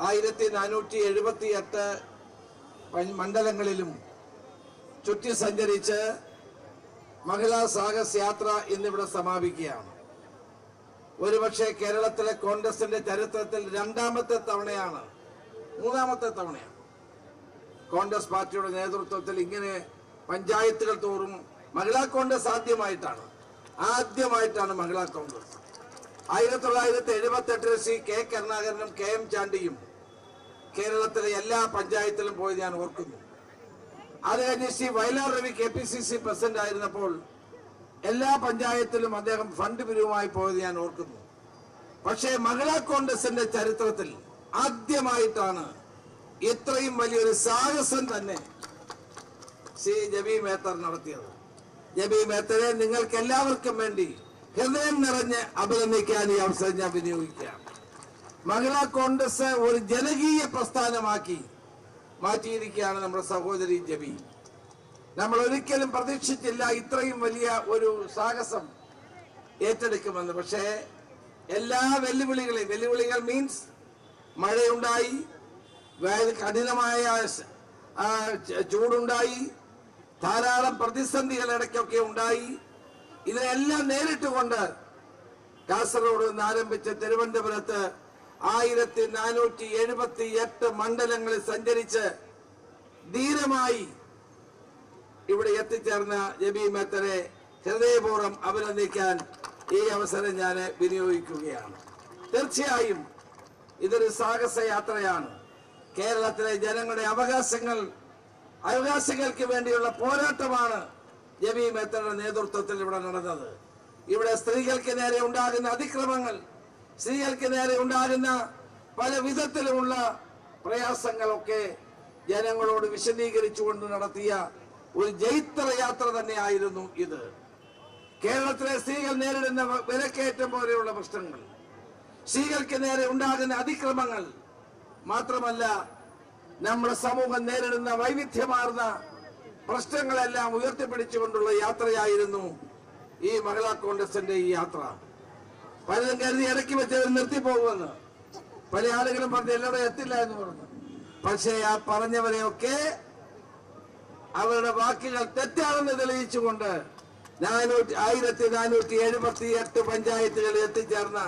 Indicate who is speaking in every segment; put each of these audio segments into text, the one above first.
Speaker 1: 1478 മണ്ഡലങ്ങളിലും ചുറ്റി സഞ്ചരിച്ച് മഹിളാ സാഹസ് യാത്ര ഇന്നിവിടെ സമാപിക്കുകയാണ്. ഒരുപക്ഷെ കേരളത്തിലെ കോൺഗ്രസിന്റെ ചരിത്രത്തിൽ മൂന്നാമത്തെ തവണയാണ് കോൺഗ്രസ് പാർട്ടിയുടെ നേതൃത്വത്തിൽ ഇങ്ങനെ പഞ്ചായത്തുകൾ തോറും മഹിളാ കോൺഗ്രസ് ആദ്യമായിട്ടാണ് മഹിളാ കോൺഗ്രസ്. 1978 ശ്രീ കെ കരുണാകരനും കെ എം ചാണ്ടിയും കേരളത്തിലെ എല്ലാ പഞ്ചായത്തിലും പോയി ഞാൻ ഓർക്കുന്നു. അത് കഴിഞ്ഞ് ശ്രീ വയലാർ രവി KPCC പ്രസിഡന്റ് ആയിരുന്നപ്പോൾ എല്ലാ പഞ്ചായത്തിലും അദ്ദേഹം ഫണ്ട് പിരിവുമായി പോയത് ഞാൻ ഓർക്കുന്നു. പക്ഷേ മഹിളാ കോൺഗ്രസിന്റെ ചരിത്രത്തിൽ ആദ്യമായിട്ടാണ് ഇത്രയും വലിയൊരു സാഹസം തന്നെ ശ്രീ ജബി മേത്തർ നടത്തിയത്. ജബി മേത്തറെ നിങ്ങൾക്ക് എല്ലാവർക്കും വേണ്ടി ഹൃദയം നിറഞ്ഞ് അഭിനന്ദിക്കാൻ ഈ അവസരം ഞാൻ വിനിയോഗിക്കുകയാണ്. മഹിളാ കോൺഗ്രസ് ഒരു ജനകീയ പ്രസ്ഥാനമാക്കി മാറ്റിയിരിക്കുകയാണ് നമ്മുടെ സഹോദരി ജബി. നമ്മൾ ഒരിക്കലും പ്രതീക്ഷിച്ചില്ല ഇത്രയും വലിയ ഒരു സാഹസം ഏറ്റെടുക്കുമെന്ന്. പക്ഷേ എല്ലാ വെല്ലുവിളികൾ മീൻസ് മഴയുണ്ടായി, കഠിനമായ ചൂടുണ്ടായി, ധാരാളം പ്രതിസന്ധികൾ ഇടയ്ക്കൊക്കെ ഉണ്ടായി. ഇതിനെല്ലാം നേരിട്ടുകൊണ്ട് കാസർഗോഡ് നിന്ന് ആരംഭിച്ച തിരുവനന്തപുരത്ത് 1478 മണ്ഡലങ്ങളിൽ സഞ്ചരിച്ച് ധീരമായി ഇവിടെ എത്തിച്ചേർന്ന ജബി മേത്തറെ ഹൃദയപൂർവ്വം അഭിനന്ദിക്കാൻ ഈ അവസരം ഞാൻ വിനിയോഗിക്കുകയാണ്. തീർച്ചയായും ഇതൊരു സാഹസ യാത്രയാണ്. കേരളത്തിലെ ജനങ്ങളുടെ അവകാശങ്ങൾക്ക് വേണ്ടിയുള്ള പോരാട്ടമാണ് ജബി മേത്തറുടെ നേതൃത്വത്തിൽ ഇവിടെ നടന്നത്. ഇവിടെ സ്ത്രീകൾക്ക് നേരെ ഉണ്ടാകുന്ന അതിക്രമങ്ങൾ, സ്ത്രീകൾക്ക് നേരെ ഉണ്ടാകുന്ന പല വിധത്തിലുമുള്ള പ്രയാസങ്ങളൊക്കെ ജനങ്ങളോട് വിശദീകരിച്ചുകൊണ്ട് നടത്തിയ ഒരു ജൈത്രയാത്ര തന്നെയായിരുന്നു ഇത്. കേരളത്തിലെ സ്ത്രീകൾ നേരിടുന്ന വിലക്കയറ്റം പോലെയുള്ള പ്രശ്നങ്ങൾ, സ്ത്രീകൾക്ക് നേരെ ഉണ്ടാകുന്ന അതിക്രമങ്ങൾ, മാത്രമല്ല നമ്മുടെ സമൂഹം നേരിടുന്ന വൈവിധ്യമാർന്ന പ്രശ്നങ്ങളെല്ലാം ഉയർത്തിപ്പിടിച്ചുകൊണ്ടുള്ള യാത്രയായിരുന്നു ഈ മഹിളാ കോൺഗ്രസിന്റെ ഈ യാത്ര. പലരും കരുതി ഇടയ്ക്ക് വെച്ച് നിർത്തിപ്പോകുമെന്ന്, പല ആളുകളും പറഞ്ഞ് എല്ലാവരും എത്തില്ല എന്ന് പറഞ്ഞു. പക്ഷേ ആ പറഞ്ഞവരെയൊക്കെ അവരുടെ വാക്കുകൾ തെറ്റാണെന്ന് തെളിയിച്ചുകൊണ്ട് 1478 പഞ്ചായത്തുകളിൽ എത്തിച്ചേർന്ന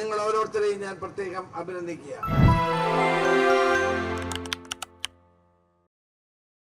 Speaker 1: നിങ്ങൾ ഓരോരുത്തരെയും ഞാൻ പ്രത്യേകം അഭിനന്ദിക്കുകയാണ്.